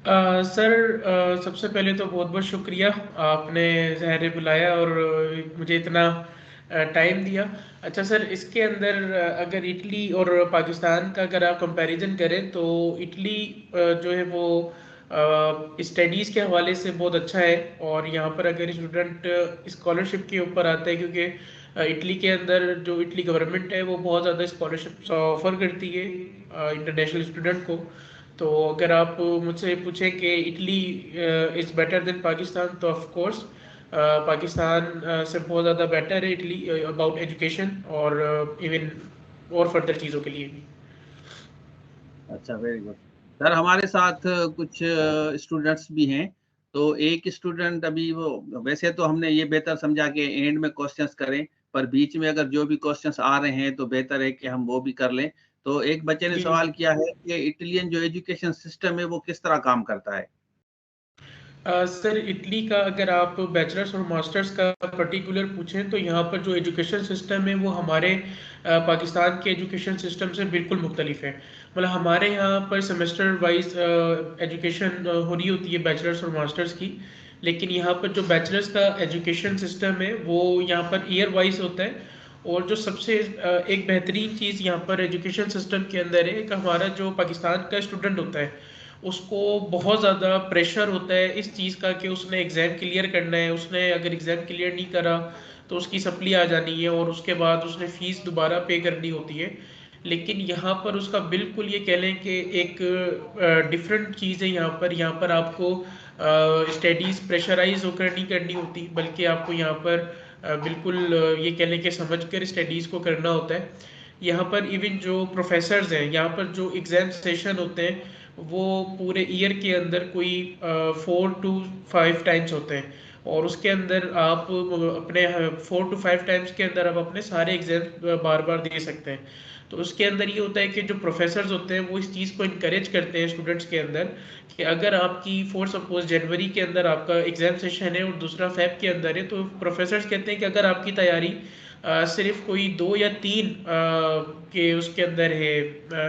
Sir, सबसे पहले तो बहुत बहुत शुक्रिया। आपने ज़ाहिर बुलाया और मुझे इतना टाइम दिया। अच्छा सर, इसके अंदर अगर इटली और पाकिस्तान का अगर आप कंपैरिजन करें तो इटली जो है वो स्टडीज़ के हवाले से बहुत अच्छा है। और यहाँ पर अगर स्टूडेंट स्कॉलरशिप के ऊपर आता है, क्योंकि इटली के अंदर जो इटली गवर्नमेंट है वो बहुत ज़्यादा स्कॉलरशिप ऑफर करती है इंटरनेशनल स्टूडेंट को। तो अगर आप मुझसे पूछें कि Italy is better than Pakistan, तो ऑफ कोर्स पाकिस्तान से बहुत ज़्यादा बेटर है इटली अबाउट एजुकेशन और इवन और फर्दर चीज़ों के लिए भी। अच्छा, वेरी गुड। सर, हमारे साथ कुछ स्टूडेंट्स भी हैं। तो एक स्टूडेंट अभी वो, वैसे तो हमने ये बेहतर समझा कि एंड में क्वेश्चंस करें, पर बीच में अगर जो भी क्वेश्चंस आ रहे हैं तो बेहतर है कि हम वो भी कर लें। तो एक बच्चे ने जी। सवाल किया है कि इटालियन जो एजुकेशन सिस्टम है वो किस तरह काम करता है? सर, इटली का अगर आप बैचलर्स और मास्टर्स का पर्टिकुलर पूछें तो यहाँ पर जो एजुकेशन सिस्टम है वो हमारे पाकिस्तान के एजुकेशन सिस्टम से बिल्कुल मुख्तलिफ है। मतलब हमारे यहाँ पर सेमेस्टर वाइज एजुकेशन हो रही होती है बैचलर्स और मास्टर्स की। लेकिन यहाँ पर जो बैचलर्स का एजुकेशन सिस्टम है वो यहाँ पर ईयर वाइज होता है। और जो सबसे एक बेहतरीन चीज़ यहाँ पर एजुकेशन सिस्टम के अंदर है कि हमारा जो पाकिस्तान का स्टूडेंट होता है उसको बहुत ज़्यादा प्रेशर होता है इस चीज़ का कि उसने एग्ज़ाम क्लियर करना है। उसने अगर एग्ज़ाम क्लियर नहीं करा तो उसकी सप्ली आ जानी है और उसके बाद उसने फ़ीस दोबारा पे करनी होती है। लेकिन यहाँ पर उसका बिल्कुल ये कह लें कि एक डिफरेंट चीज़ है। यहाँ पर आपको स्टडीज़ प्रेशराइज होकर नहीं करनी होती, बल्कि आपको यहाँ पर बिल्कुल ये कह लें कि समझ कर स्टडीज़ को करना होता है। यहाँ पर इवन जो प्रोफेसर्स हैं, यहाँ पर जो एग्ज़ाम सेशन होते हैं वो पूरे ईयर के अंदर कोई 4 to 5 टाइम्स होते हैं। और उसके अंदर आप अपने 4 to 5 टाइम्स के अंदर आप अपने सारे एग्जाम बार बार दे सकते हैं। तो उसके अंदर ये होता है कि जो प्रोफेसर्स होते हैं वो इस चीज़ को इनकरेज करते हैं स्टूडेंट्स के अंदर कि अगर आपकी फॉर सपोज जनवरी के अंदर आपका एग्जाम सेशन है और दूसरा फेब के अंदर है, तो प्रोफेसर्स कहते हैं कि अगर आपकी तैयारी सिर्फ कोई 2 या 3 के उसके अंदर है,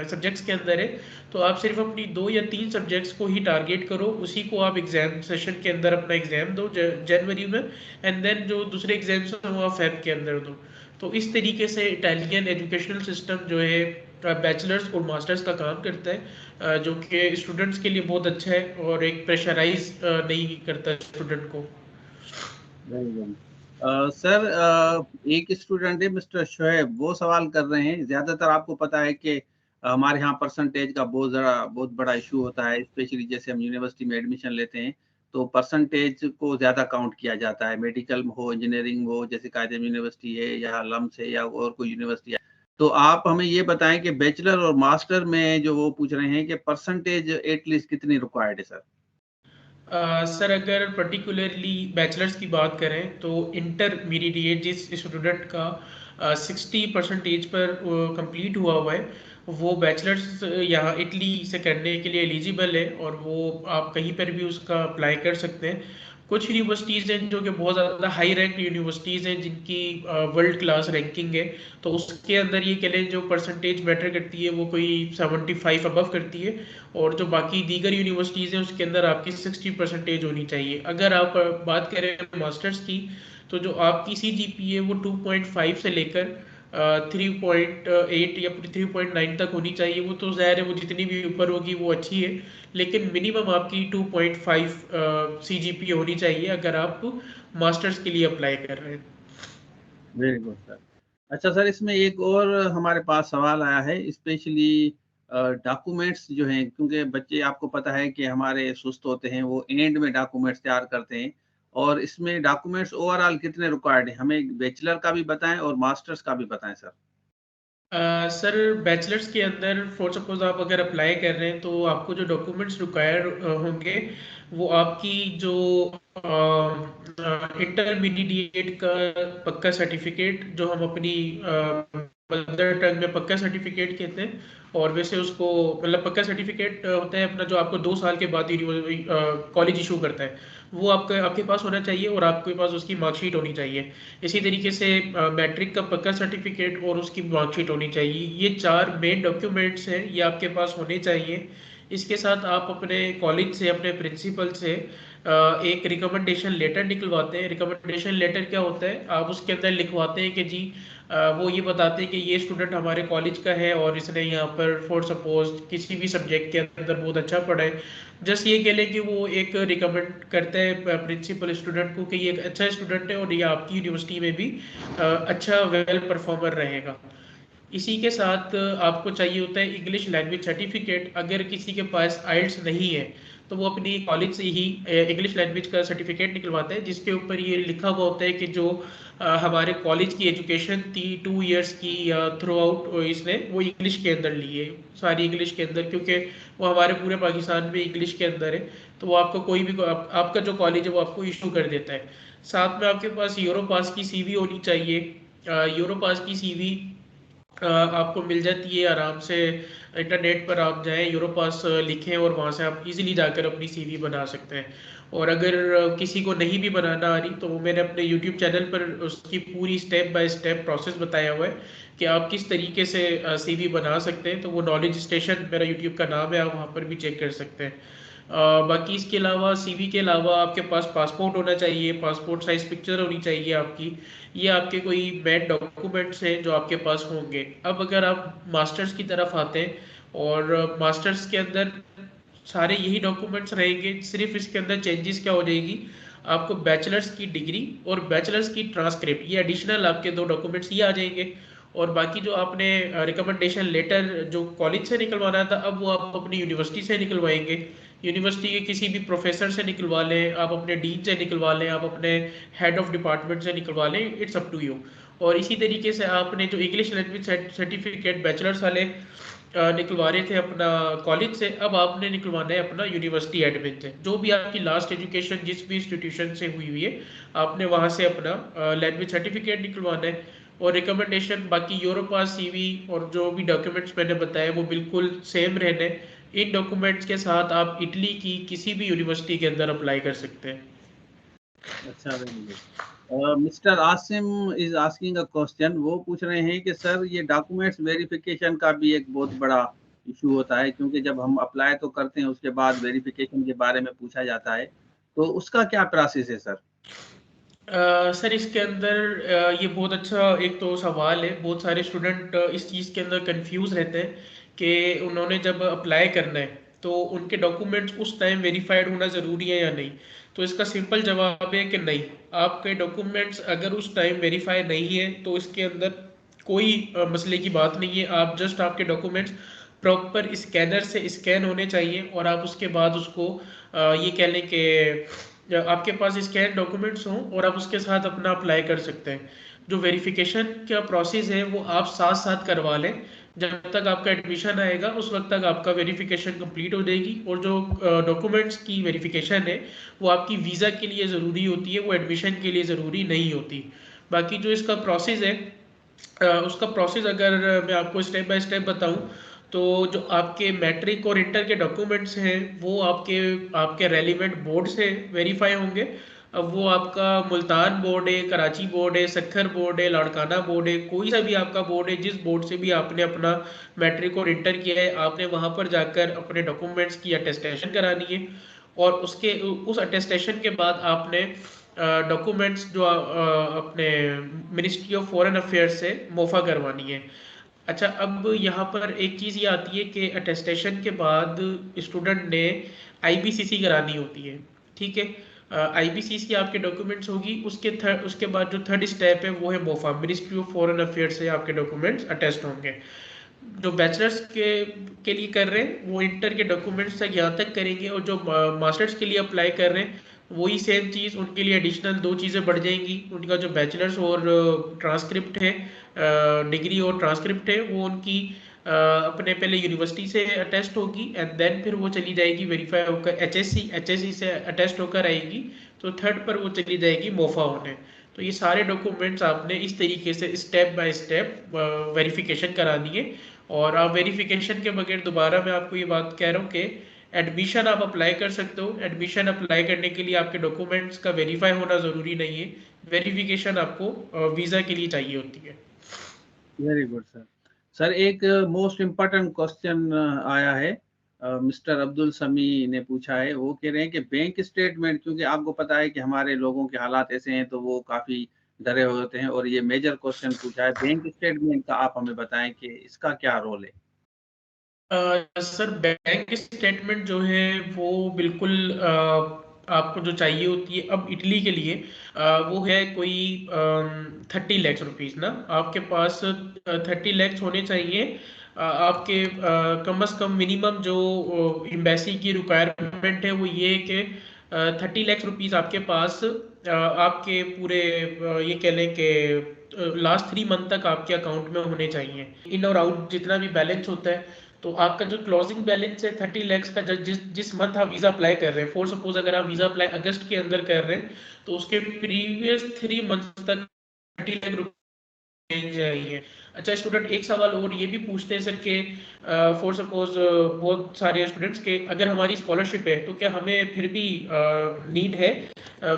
सब्जेक्ट्स के अंदर है, तो आप सिर्फ अपनी 2 या 3 सब्जेक्ट्स को ही टारगेट करो, उसी को आप एग्जाम सेशन के अंदर अपना एग्जाम दो जनवरी में। एंड देन जो दूसरे एग्जाम्स हैं वो आप फेब के अंदर दो। तो इस तरीके से इटालियन एजुकेशनल सिस्टम जो है बैचलर्स और मास्टर्स का काम करता है, जो कि स्टूडेंट्स के लिए बहुत अच्छा है और एक प्रेशराइज नहीं करता स्टूडेंट को। Very good. सर, एक स्टूडेंट है मिस्टर शोएब, वो सवाल कर रहे हैं। ज्यादातर आपको पता है कि हमारे यहाँ परसेंटेज का बहुत बड़ा इशू होता है, स्पेशली जैसे हम यूनिवर्सिटी में एडमिशन लेते हैं तो परसेंटेज को ज्यादा काउंट किया जाता है। मेडिकल हो, इंजीनियरिंग हो, जैसे कायदे यूनिवर्सिटी है या लम्स है या और कोई यूनिवर्सिटी है। तो आप हमें ये बताएं कि बैचलर और मास्टर में जो वो पूछ रहे हैं कि परसेंटेज एटलीस्ट कितनी रिक्वायर्ड है सर? सर, अगर पर्टिकुलरली बैचलर्स की बात करें तो इंटरमीडिएट जिस स्टूडेंट का 60% पर कंप्लीट हुआ है वो बैचलर्स यहाँ इटली से करने के लिए एलिजिबल है और वो आप कहीं पर भी उसका अप्लाई कर सकते हैं। कुछ यूनिवर्सिटीज़ हैं जो कि बहुत ज़्यादा हाई रैंक यूनिवर्सिटीज़ हैं जिनकी वर्ल्ड क्लास रैंकिंग है। तो उसके अंदर ये कह लें जो परसेंटेज मैटर करती है वो कोई 75 अबव करती है। और जो बाकी दीगर यूनिवर्सिटीज़ हैं उसके अंदर आपकी 60% होनी चाहिए। अगर आप बात करें मास्टर्स की, तो जो आपकी CGPA वो 2.5 से लेकर 3.8 या 3.9 तक होनी चाहिए। वो तो ज़ाहिर है वो जितनी भी ऊपर होगी वो अच्छी है, लेकिन मिनिमम आपकी 2.5 CGPA होनी चाहिए अगर आप मास्टर्स के लिए अप्लाई कर रहे हैं। Very good sir. अच्छा सर, इसमें एक और हमारे पास सवाल आया है, स्पेशली डॉक्यूमेंट्स जो हैं, क्योंकि बच्चे आपको पता है कि हमारे सुस्त होते हैं, वो एंड में डॉक्यूमेंट्स तैयार करते हैं। और इसमें डॉक्यूमेंट्स ओवरऑल कितने रिक्वायर्ड हैं, हमें बैचलर का भी बताएं और मास्टर्स का भी बताएं सर। सर, बैचलर्स के अंदर फॉर सपोज आप अगर अप्लाई कर रहे हैं तो आपको जो डॉक्यूमेंट्स रिक्वायर होंगे वो आपकी जो इंटरमीडिएट का पक्का सर्टिफिकेट जो हम अपनी मदर टंग में पक्का सर्टिफिकेट कहते हैं, और वैसे उसको मतलब पक्का सर्टिफिकेट होता है अपना जो आपको 2 साल के बाद कॉलेज इशू करता है, वो आपका आपके पास होना चाहिए और आपके पास उसकी मार्कशीट होनी चाहिए। इसी तरीके से मैट्रिक का पक्का सर्टिफिकेट और उसकी मार्कशीट होनी चाहिए। ये 4 मेन डॉक्यूमेंट्स हैं, ये आपके पास होने चाहिए। इसके साथ आप अपने कॉलेज से, अपने प्रिंसिपल से एक रिकमेंडेशन लेटर निकलवाते हैं। रिकमेंडेशन लेटर क्या होता है, आप उसके अंदर लिखवाते हैं कि जी वो ये बताते हैं कि ये स्टूडेंट हमारे कॉलेज का है और इसने यहाँ पर फॉर सपोज किसी भी सब्जेक्ट के अंदर बहुत अच्छा पढ़ा है। जस्ट ये कह लें कि वो एक रिकमेंड करता है प्रिंसिपल स्टूडेंट को कि ये एक अच्छा स्टूडेंट है और ये आपकी यूनिवर्सिटी में भी अच्छा वेल परफॉर्मर रहेगा। इसी के साथ आपको चाहिए होता है इंग्लिश लैंग्वेज सर्टिफिकेट। अगर किसी के पास आइल्स नहीं है तो वो अपनी कॉलेज से ही इंग्लिश लैंग्वेज का सर्टिफिकेट निकलवाता है, जिसके ऊपर ये लिखा हुआ होता है कि जो हमारे कॉलेज की एजुकेशन थी 2 इयर्स की थ्रू आउट, इसने वो इंग्लिश के अंदर ली है, सारी इंग्लिश के अंदर, क्योंकि वो हमारे पूरे पाकिस्तान में इंग्लिश के अंदर है। तो वो आपको कोई भी आपका जो कॉलेज है वो आपको इशू कर देता है। साथ में आपके पास यूरो पास की सीवी होनी चाहिए। यूरो पास की सीवी आपको मिल जाती है आराम से। इंटरनेट पर आप जाएं, यूरोपास लिखें और वहाँ से आप इजीली जाकर अपनी सीवी बना सकते हैं। और अगर किसी को नहीं भी बनाना आ रही तो वो मैंने अपने यूट्यूब चैनल पर उसकी पूरी स्टेप बाय स्टेप प्रोसेस बताया हुआ है कि आप किस तरीके से सीवी बना सकते हैं। तो वो नॉलेज स्टेशन मेरा यूट्यूब का नाम है, आप वहाँ पर भी चेक कर सकते हैं। बाकी इसके अलावा सीवी के अलावा आपके पास पासपोर्ट होना चाहिए, पासपोर्ट साइज पिक्चर होनी चाहिए आपकी। ये आपके कोई मेन डॉक्यूमेंट्स हैं जो आपके पास होंगे। अब अगर आप मास्टर्स की तरफ आते हैं, और मास्टर्स के अंदर सारे यही डॉक्यूमेंट्स रहेंगे, सिर्फ इसके अंदर चेंजेस क्या हो जाएगी, आपको बैचलर्स की डिग्री और बैचलर्स की ट्रांसक्रिप्ट, ये एडिशनल आपके 2 डॉक्यूमेंट्स ये आ जाएंगे। और बाकी जो आपने रिकमेंडेशन लेटर जो कॉलेज से निकलवाना था, अब वो आप अपनी यूनिवर्सिटी से निकलवाएंगे। यूनिवर्सिटी के किसी भी प्रोफेसर से निकलवा लें, आप अपने डीन से निकलवा लें, आप अपने हेड ऑफ डिपार्टमेंट से निकलवा लें, इट्स अप टू यू। और इसी तरीके से आपने जो इंग्लिश लैंग्वेज सर्टिफिकेट बैचलर्स वाले निकलवा रहे थे अपना कॉलेज से, अब आपने निकलवाना है अपना यूनिवर्सिटी एडमिन से। जो भी आपकी लास्ट एजुकेशन जिस भी इंस्टीट्यूशन से हुई हुई है, आपने वहाँ से अपना लैंग्वेज सर्टिफिकेट निकलवाना है। और रिकमेंडेशन बाकी यूरोपास सीवी और जो भी डॉक्यूमेंट्स मैंने बताए वो बिल्कुल सेम रहने। इन डॉक्यूमेंट्स के साथ आप इटली की किसी भी यूनिवर्सिटी के अंदर अप्लाई कर सकते हैं। अच्छा, very good. Mister Asim is asking a question. वो पूछ रहे हैं कि सर ये डॉक्यूमेंट्स वेरिफिकेशन का भी एक बहुत बड़ा इशू होता है, क्योंकि जब हम अप्लाई तो करते हैं उसके बाद वेरिफिकेशन के बारे में पूछा जाता है, तो उसका क्या प्रोसेस है सर? सर इसके अंदर ये बहुत अच्छा एक तो सवाल है। बहुत सारे स्टूडेंट इस चीज़ के अंदर कंफ्यूज रहते हैं कि उन्होंने जब अप्लाई करना है तो उनके डॉक्यूमेंट्स उस टाइम वेरीफाइड होना ज़रूरी है या नहीं। तो इसका सिंपल जवाब है कि नहीं, आपके डॉक्यूमेंट्स अगर उस टाइम वेरीफाई नहीं है तो इसके अंदर कोई मसले की बात नहीं है। आप जस्ट आपके डॉक्यूमेंट्स प्रॉपर स्कैनर से स्कैन होने चाहिए और आप उसके बाद उसको ये कह लें कि आपके पास स्कैन डॉक्यूमेंट्स हों और आप उसके साथ अपना अप्लाई कर सकते हैं। जो वेरिफिकेशन का प्रोसेस है वो आप साथ साथ करवा लें। जब तक आपका एडमिशन आएगा उस वक्त तक आपका वेरिफिकेशन कंप्लीट हो जाएगी। और जो डॉक्यूमेंट्स की वेरिफिकेशन है वो आपकी वीज़ा के लिए ज़रूरी होती है, वो एडमिशन के लिए ज़रूरी नहीं होती। बाकी जो इसका प्रोसेस है, उसका प्रोसेस अगर मैं आपको स्टेप बाय स्टेप बताऊं, तो जो आपके मैट्रिक और इंटर के डॉक्यूमेंट्स हैं वो आपके आपके रेलिवेंट बोर्ड से वेरीफाई होंगे। अब वो आपका मुल्तान बोर्ड है, कराची बोर्ड है, सखर बोर्ड है, लाड़काना बोर्ड है, कोई सा भी आपका बोर्ड है, जिस बोर्ड से भी आपने अपना मैट्रिक और इंटर किया है, आपने वहाँ पर जाकर अपने डॉक्यूमेंट्स की अटेस्टेशन करानी है। और उसके उस अटेस्टेशन के बाद आपने डॉक्यूमेंट्स जो अपने मिनिस्ट्री ऑफ फॉरेन अफेयर्स से मोफा करवानी है। अच्छा, अब यहाँ पर एक चीज़ ये आती है कि अटेस्टेशन के बाद स्टूडेंट ने आईबीसीसी करानी होती है। ठीक है, आईबीसीसी आपके डॉक्यूमेंट्स होगी, उसके बाद जो थर्ड स्टेप है वो है MOFA, ministry of foreign affairs से आपके डॉक्यूमेंट्स अटेस्ट होंगे। जो बैचलर्स के लिए कर रहे हैं वो इंटर के डॉक्यूमेंट्स तक यहाँ तक करेंगे, और जो मास्टर्स के लिए अप्लाई कर रहे हैं वही सेम चीज़, उनके लिए एडिशनल 2 चीज़ें बढ़ जाएंगी। उनका जो बैचलर्स और ट्रांसक्रिप्ट है, डिग्री और ट्रांसक्रिप्ट है, वो उनकी अपने पहले यूनिवर्सिटी से अटेस्ट होगी एंड देन फिर वो चली जाएगी वेरीफाई होकर एचएससी से अटेस्ट होकर आएगी। तो थर्ड पर वो चली जाएगी मोफा होने। तो तो ये सारे डॉक्यूमेंट्स आपने इस तरीके से स्टेप बाय स्टेप वेरिफिकेशन करानी है। और आप वेरिफिकेशन के बगैर, दोबारा मैं आपको ये बात कह रहा हूँ कि एडमिशन आप अप्लाई कर सकते हो। एडमिशन अप्लाई करने के लिए आपके डॉक्यूमेंट्स का वेरीफाई होना ज़रूरी नहीं है, वेरिफिकेशन आपको वीज़ा के लिए चाहिए होती है। Very good sir. सर एक मोस्ट इम्पोर्टेंट क्वेश्चन आया है, मिस्टर अब्दुल समी ने पूछा है। वो कह रहे हैं कि बैंक स्टेटमेंट, क्योंकि आपको पता है कि हमारे लोगों के हालात ऐसे हैं तो वो काफी डरे हुए होते हैं, और ये मेजर क्वेश्चन पूछा है बैंक स्टेटमेंट का। आप हमें बताएं कि इसका क्या रोल है। सर बैंक स्टेटमेंट जो है वो बिल्कुल आपको जो चाहिए होती है अब इटली के लिए, वो है कोई 30 लाख रुपीज ना, आपके पास 30 लाख होने चाहिए। आपके कम अज कम मिनिमम जो एम्बेसी की रिक्वायरमेंट है वो ये है कि 30 लाख रुपीज आपके पास आपके पूरे ये कह लें कि लास्ट 3 मंथ तक आपके अकाउंट में होने चाहिए। इन और आउट जितना भी बैलेंस होता है, तो आपका जो क्लोजिंग बैलेंस है 30 लाख का, जिस जिस मंथ आप वीजा अप्लाई कर रहे हैं, फॉर सपोज अगर आप वीजा अप्लाई अगस्त के अंदर कर रहे हैं, तो उसके प्रीवियस 3 मंथ तक 30 लाख चाहिए। अच्छा स्टूडेंट, एक सवाल और ये भी पूछते हैं सर कि फॉर सपोज बहुत सारे स्टूडेंट्स के अगर हमारी स्कॉलरशिप है तो क्या हमें फिर भी नीड है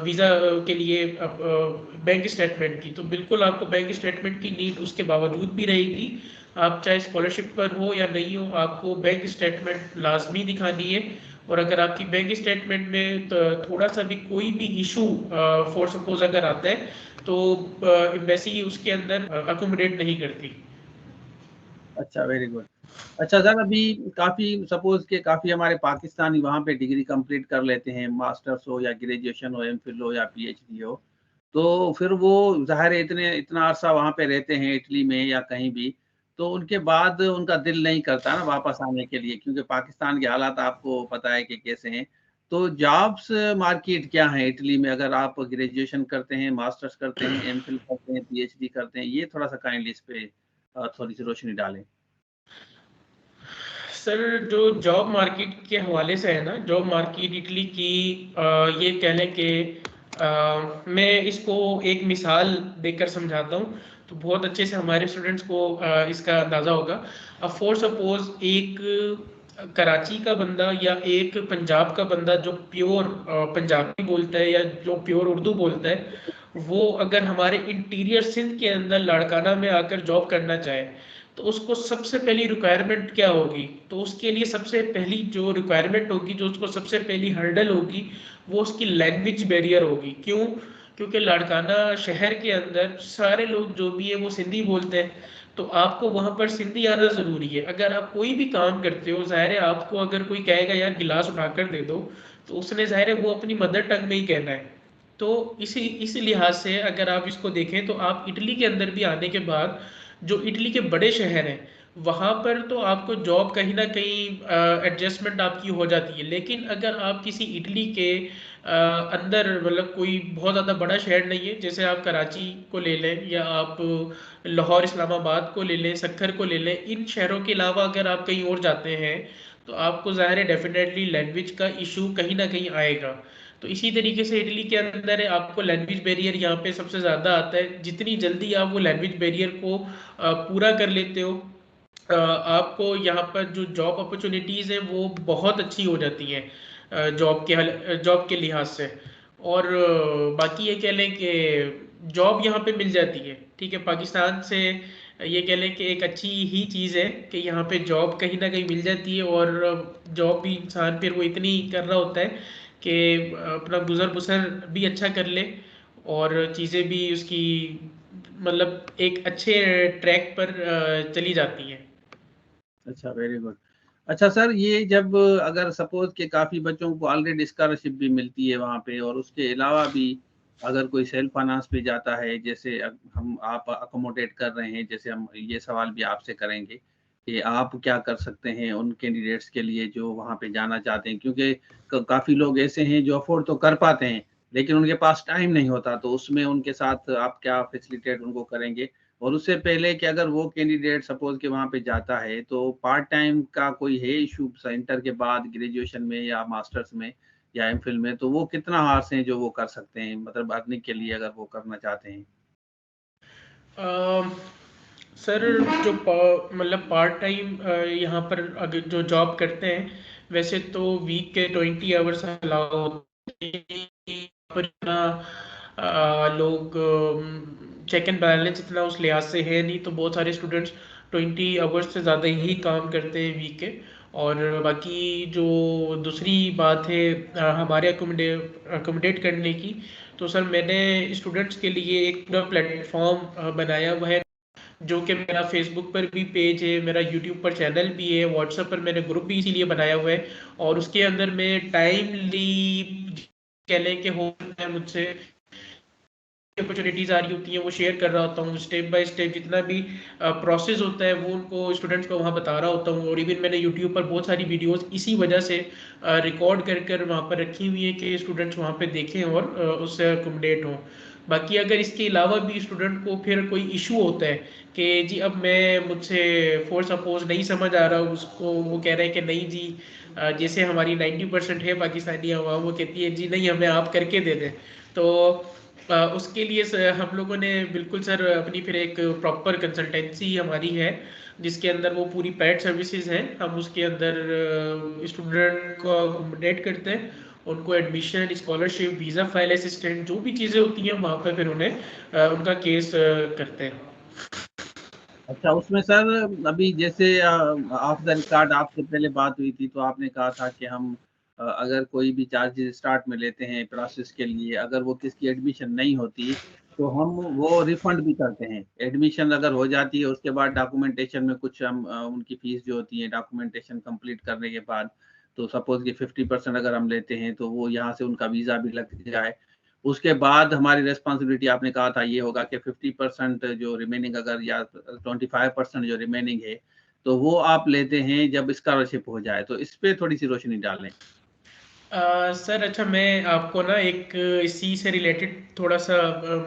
वीज़ा के लिए बैंक स्टेटमेंट की? तो बिल्कुल आपको बैंक स्टेटमेंट की नीड उसके बावजूद भी रहेगी। आप चाहे स्कॉलरशिप पर हो या नहीं हो, आपको बैंक स्टेटमेंट लाजमी दिखानी है। और अगर आपकी बैंक स्टेटमेंट में थोड़ा सा भी कोई भी इशू फॉर सपोज अगर आता है, तो एम्बेसी उसके अंदर अकोमोडेट नहीं करती। अच्छा, वेरी गुड। अच्छा सर, अभी काफी सपोज के काफी हमारे पाकिस्तानी वहाँ पे डिग्री कंप्लीट कर लेते हैं, मास्टर्स हो या ग्रेजुएशन हो, एमफिल हो या पीएचडी हो, तो फिर वो जाहिर है इतना अरसा वहाँ पे रहते हैं इटली में या कहीं भी, तो उनके बाद उनका दिल नहीं करता ना वापस आने के लिए, क्योंकि पाकिस्तान के हालात आपको पता है कि कैसे हैं। तो जॉब्स मार्केट क्या है इटली में, अगर आप ग्रेजुएशन करते हैं, मास्टर्स करते हैं, एमफिल करते हैं, पीएचडी करते हैं, ये थोड़ा सा काइंडली इस पे थोड़ी सी रोशनी डालें। सर जो जॉब मार्केट के हवाले से है ना, जॉब मार्केट इटली की ये कह लें कि मैं इसको एक मिसाल देकर समझाता हूँ तो बहुत अच्छे से हमारे स्टूडेंट्स को इसका अंदाज़ा होगा। अब फॉर सपोज एक कराची का बंदा या एक पंजाब का बंदा जो प्योर पंजाबी बोलता है या जो प्योर उर्दू बोलता है, वो अगर हमारे इंटीरियर सिंध के अंदर लाड़काना में आकर जॉब करना चाहे, तो उसको सबसे पहली रिक्वायरमेंट क्या होगी? तो उसके लिए सबसे पहली जो रिक्वायरमेंट होगी, जो उसको सबसे पहली हर्डल होगी, वो उसकी लैंग्वेज बैरियर होगी। क्यों? क्योंकि लाड़काना शहर के अंदर सारे लोग जो भी है वो सिंधी बोलते हैं, तो आपको वहां पर सिंधी आना जरूरी है। अगर आप कोई भी काम करते हो, जाहिर है आपको अगर कोई कहेगा यार गिलास उठाकर दे दो, तो उसने जाहिर है वो अपनी मदर टंग में ही कहना है। तो इसी लिहाज से अगर आप इसको देखें तो आप इटली के अंदर भी आने के बाद जो इटली के बड़े शहर हैं वहाँ पर तो आपको जॉब कहीं ना कहीं एडजस्टमेंट आपकी हो जाती है। लेकिन अगर आप किसी इटली के अंदर, मतलब कोई बहुत ज़्यादा बड़ा शहर नहीं है, जैसे आप कराची को ले लें या आप लाहौर इस्लामाबाद को ले लें, सक्खर को ले लें, इन शहरों के अलावा अगर आप कहीं और जाते हैं तो आपको ज़ाहिर है डेफिनेटली लैंग्वेज का इशू कहीं ना कहीं आएगा। तो इसी तरीके से इटली के अंदर है, आपको लैंग्वेज बैरियर यहाँ पे सबसे ज़्यादा आता है। जितनी जल्दी आप वो लैंग्वेज बैरियर को पूरा कर लेते हो, आपको यहाँ पर जो जॉब अपॉर्चुनिटीज़ हैं वो बहुत अच्छी हो जाती हैं जॉब के लिहाज से। और बाकी ये कह लें कि जॉब यहाँ पे मिल जाती है, ठीक है, पाकिस्तान से ये कह लें कि एक अच्छी ही चीज़ है कि यहाँ पे जॉब कहीं ना कहीं मिल जाती है। और जॉब भी इंसान फिर वो इतनी कर रहा होता है कि अपना गुजर बसर भी अच्छा कर ले और चीज़ें भी उसकी मतलब एक अच्छे ट्रैक पर चली जाती हैं। अच्छा, वेरी गुड। अच्छा सर, ये जब अगर सपोज के काफी बच्चों को ऑलरेडी स्कॉलरशिप भी मिलती है वहाँ पे, और उसके अलावा भी अगर कोई सेल्फ फाइनेंस पे जाता है, जैसे हम आप अकोमोडेट कर रहे हैं, जैसे हम ये सवाल भी आपसे करेंगे कि आप क्या कर सकते हैं उन कैंडिडेट्स के लिए जो वहाँ पे जाना चाहते हैं, क्योंकि काफी लोग ऐसे हैं जो अफोर्ड तो कर पाते हैं लेकिन उनके पास टाइम नहीं होता, तो उसमें उनके साथ आप क्या फैसिलिटेट उनको करेंगे। और उससे पहले कि अगर वो कैंडिडेट सपोज के वहां पे जाता है, तो पार्ट टाइम का कोई है इशू इंटर के बाद ग्रेजुएशन में या मास्टर्स में, या एमफिल में, तो वो कितना हार्स हैं जो वो कर सकते हैं, मतलब अर्निंग के लिए अगर वो करना चाहते हैं? सर जो मतलब पार्ट टाइम यहाँ पर अगर जो जॉब करते हैं, वैसे तो वीक के 20 आवर्स अलाउ होते हैं पर इतना लोग चेक एंड बैलेंस इतना उस लिहाज से है नहीं, तो बहुत सारे स्टूडेंट्स 20 आवर्स से ज़्यादा ही काम करते हैं वीक के। और बाकी जो दूसरी बात है हमारे अकोमोडेट करने की, तो सर मैंने स्टूडेंट्स के लिए एक पूरा प्लेटफॉर्म बनाया हुआ है, जो कि मेरा फेसबुक पर भी पेज है, मेरा यूट्यूब पर चैनल भी है, व्हाट्सएप पर मैंने ग्रुप भी इसीलिए बनाया हुआ है। और उसके अंदर मैं टाइमली कह लें कि हो है मुझसे अपॉर्चुनिटीज आ रही होती हैं वो शेयर कर रहा होता हूँ, स्टेप बाय स्टेप जितना भी प्रोसेस होता है वो उनको स्टूडेंट्स को वहाँ बता रहा होता हूँ। और इवन मैंने यूट्यूब पर बहुत सारी वीडियोस इसी वजह से रिकॉर्ड कर कर वहाँ पर रखी हुई है कि स्टूडेंट्स वहाँ पे देखें और उससे अकोमोडेट हों। बाकी अगर इसके अलावा भी स्टूडेंट को फिर कोई इशू होता है कि जी अब मैं मुझसे फोर सपोज नहीं समझ आ रहा, उसको वो कह रहे हैं कि नहीं जी जैसे हमारी 90% है पाकिस्तानी आवाम वो कहती है जी नहीं हमें आप करके दे दें, तो उसके लिए हम लोगों ने बिल्कुल सर अपनी फिर एक प्रॉपर कंसल्टेंसी हमारी है, जिसके अंदर वो पूरी पेड सर्विसेज हैं। हम उसके अंदर स्टूडेंट को अकोमोडेट करते हैं, उनको admission, scholarship, visa, file assistant, जो भी चीज़ें होती हैं वहाँ पर फिर उन्हें उनका केस करते हैं। अच्छा, उसमें सर अभी जैसे ऑफ द रिकॉर्ड आपसे पहले बात हुई थी, तो आपने कहा था कि हम अगर कोई भी चार्जेस स्टार्ट में लेते हैं प्रोसेस के लिए, अगर वो किसकी एडमिशन नहीं होती तो हम वो रिफंड भी करते हैं। एडमिशन अगर हो जाती है उसके बाद डॉक्यूमेंटेशन में कुछ हम उनकी फीस जो होती है डॉक्यूमेंटेशन कंप्लीट करने के बाद, तो सपोज कि 50% अगर हम लेते हैं तो वो यहाँ से उनका वीज़ा भी लग जाए, उसके बाद हमारी रेस्पॉन्सिबिलिटी आपने कहा था ये होगा कि 50% जो रिमेनिंग अगर या 25% जो रिमेनिंग है तो वो आप लेते हैं जब स्कॉलरशिप हो जाए, तो इस पे थोड़ी सी रोशनी डालें। सर अच्छा मैं आपको ना एक इसी से रिलेटेड थोड़ा सा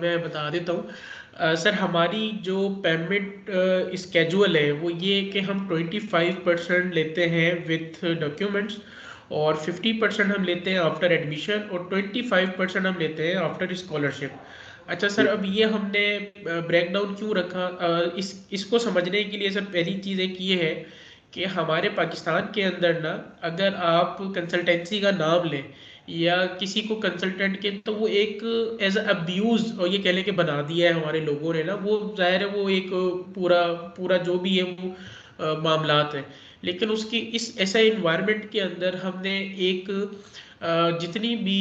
मैं बता देता हूँ। सर हमारी जो पेमेंट स्केजुअल है वो ये कि हम 25% लेते हैं विथ डॉक्यूमेंट्स, और 50% हम लेते हैं आफ्टर एडमिशन, और 25% हम लेते हैं आफ्टर स्कॉलरशिप। अच्छा सर, ठीक। अब ये हमने ब्रेक डाउन क्यों रखा, इसको समझने के लिए सर पहली चीज़ एक ये है कि हमारे पाकिस्तान के अंदर ना अगर आप कंसल्टेंसी का नाम लें या किसी को कंसल्टेंट के, तो वो एक एज अब्यूज और ये कह लें कि बना दिया है हमारे लोगों ने ना, वो जाहिर है वो एक पूरा पूरा जो भी है वो मामलात है। लेकिन उसकी इस ऐसा इन्वायरमेंट के अंदर हमने एक जितनी भी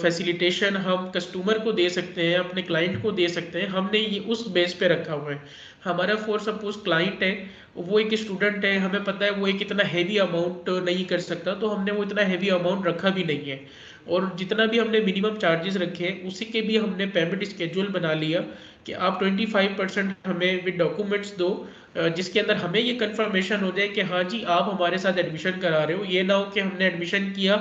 फैसिलिटेशन हम कस्टमर को दे सकते हैं, अपने क्लाइंट को दे सकते हैं, हमने ये उस बेस पे रखा हुआ है। हमारा फॉर सपोज क्लाइंट है, वो एक स्टूडेंट है, हमें पता है वो एक इतना हैवी अमाउंट नहीं कर सकता, तो हमने वो इतना हैवी अमाउंट रखा भी नहीं है। और जितना भी हमने मिनिमम चार्जेस रखे हैं उसी के भी हमने पेमेंट स्केड्यूल बना लिया कि आप 25% हमें विद डॉक्यूमेंट्स दो, जिसके अंदर हमें ये कंफर्मेशन हो जाए कि हाँ जी आप हमारे साथ एडमिशन करा रहे हो। ये ना हो कि हमने एडमिशन किया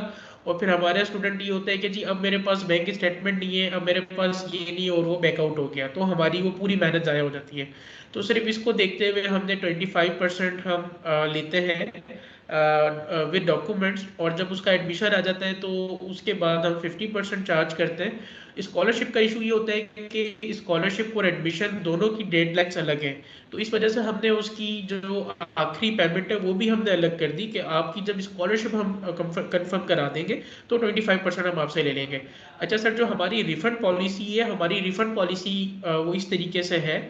और फिर हमारे स्टूडेंट ये होता है कि जी अब मेरे पास बैंक स्टेटमेंट नहीं है, अब मेरे पास ये नहीं है, और वो बैकआउट हो गया, तो हमारी वो पूरी मेहनत ज़ाया हो जाती है। तो सिर्फ इसको देखते हुए हमने 25% हम लेते हैं विद डॉक्यूमेंट्स, और जब उसका एडमिशन आ जाता है तो उसके बाद हम 50% चार्ज करते हैं। स्कॉलरशिप का इशू ये होता है कि स्कॉलरशिप और एडमिशन दोनों की डेडलाइंस अलग है, तो इस वजह से हमने उसकी जो आखिरी पेमेंट है वो भी हमने अलग कर दी कि आपकी जब स्कॉलरशिप हम कंफर्म करा देंगे तो 25% हम आपसे ले लेंगे। अच्छा सर, जो हमारी रिफंड पॉलिसी है, हमारी रिफंड पॉलिसी वो इस तरीके से है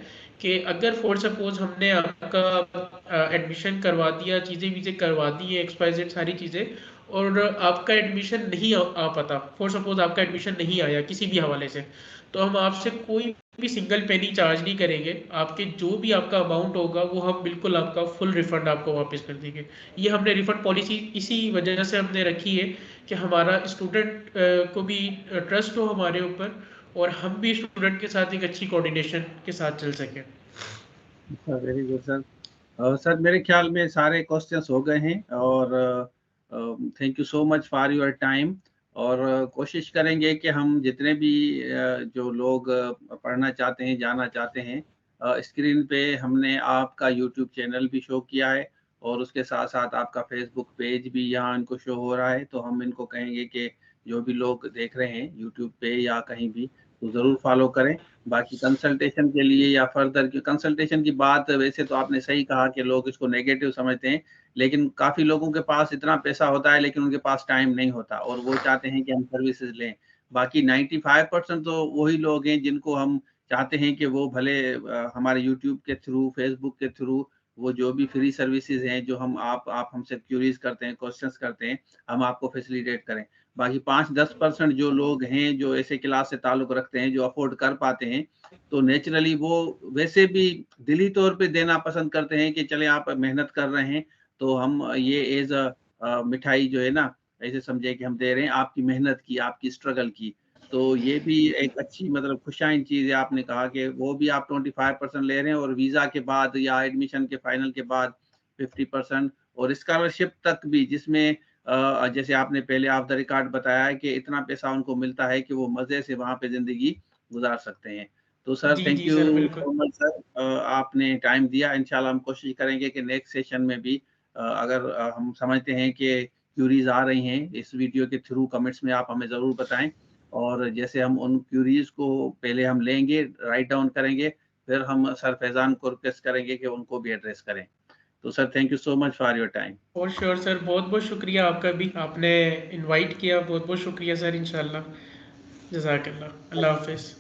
कि अगर फॉर सपोज हमने आपका एडमिशन करवा दिया, चीज़ें वीज़ें करवा दी है, XYZ सारी चीज़ें, और आपका एडमिशन नहीं आ पाता, फॉर सपोज आपका एडमिशन नहीं आया किसी भी हवाले से, तो हम आपसे कोई भी सिंगल पेनी चार्ज नहीं करेंगे। आपके जो भी आपका अमाउंट होगा वो हम बिल्कुल आपका फुल रिफंड आपको वापस कर देंगे। ये हमने रिफंड पॉलिसी इसी वजह से हमने रखी है कि हमारा स्टूडेंट को भी ट्रस्ट हो हमारे ऊपर, और हम भी स्टूडेंट के साथ एक अच्छी कोऑर्डिनेशन के साथ चल सकें। Very good sir. सर मेरे ख्याल में सारे क्वेश्चंस हो गए हैं, और thank you so much for your time. और कोशिश करेंगे कि हम जितने भी जो लोग पढ़ना चाहते हैं, जाना चाहते हैं, स्क्रीन पे हमने आपका यूट्यूब चैनल भी शो किया है, और उसके साथ साथ आपका फेसबुक पेज भी यहाँ इनको शो हो रहा है, तो हम इनको कहेंगे कि जो भी लोग देख रहे हैं यूट्यूब पे या कहीं भी, तो ज़रूर फॉलो करें। बाकी कंसल्टेशन के लिए या फर्दर की कंसल्टेशन की बात, वैसे तो आपने सही कहा कि लोग इसको नेगेटिव समझते हैं, लेकिन काफ़ी लोगों के पास इतना पैसा होता है लेकिन उनके पास टाइम नहीं होता और वो चाहते हैं कि हम सर्विसेज लें। बाकी 95% तो वही लोग हैं जिनको हम चाहते हैं कि वो भले हमारे यूट्यूब के थ्रू, फेसबुक के थ्रू, वो जो भी फ्री सर्विसेज हैं जो हम आप हमसे क्यूरीज करते हैं, क्वेश्चंस करते हैं, हम आपको फैसिलिटेट करें। बाकी 5-10% जो लोग हैं जो ऐसे क्लास से ताल्लुक रखते हैं, जो अफोर्ड कर पाते हैं, तो नेचुरली वो वैसे भी दिली तौर पे देना पसंद करते हैं कि चले आप मेहनत कर रहे हैं तो हम ये एज अ मिठाई जो है ना, ऐसे समझे कि हम दे रहे हैं आपकी मेहनत की, आपकी स्ट्रगल की। तो ये भी एक अच्छी मतलब खुशाइन चीज़ है। आपने कहा कि वो भी आप 25% ले रहे हैं और वीज़ा के बाद या एडमिशन के फाइनल के बाद 50% और स्कॉलरशिप तक भी, जिसमें जैसे आपने पहले ऑफ द रिकॉर्ड बताया है कि इतना पैसा उनको मिलता है कि वो मज़े से वहाँ पे ज़िंदगी गुज़ार सकते हैं। तो sir ji thank ji you sir, बिल्कुल। सो मच सर, आपने टाइम दिया। इंशाल्लाह हम कोशिश करेंगे कि नेक्स्ट सेशन में भी अगर हम समझते हैं कि क्यूरीज आ रही हैं इस वीडियो के थ्रू, कमेंट्स में आप हमें ज़रूर बताएं और जैसे हम उन क्यूरीज को पहले हम लेंगे, राइट डाउन करेंगे, फिर हम सर फैज़ान को रिक्वेस्ट करेंगे कि उनको भी एड्रेस करें। तो sir thank you so much for your time. और श्योर सर, बहुत बहुत शुक्रिया आपका भी, आपने इनवाइट किया, बहुत बहुत शुक्रिया सर। इंशाल्लाह। जज़ाकल्लाह। अल्लाह हाफिज़।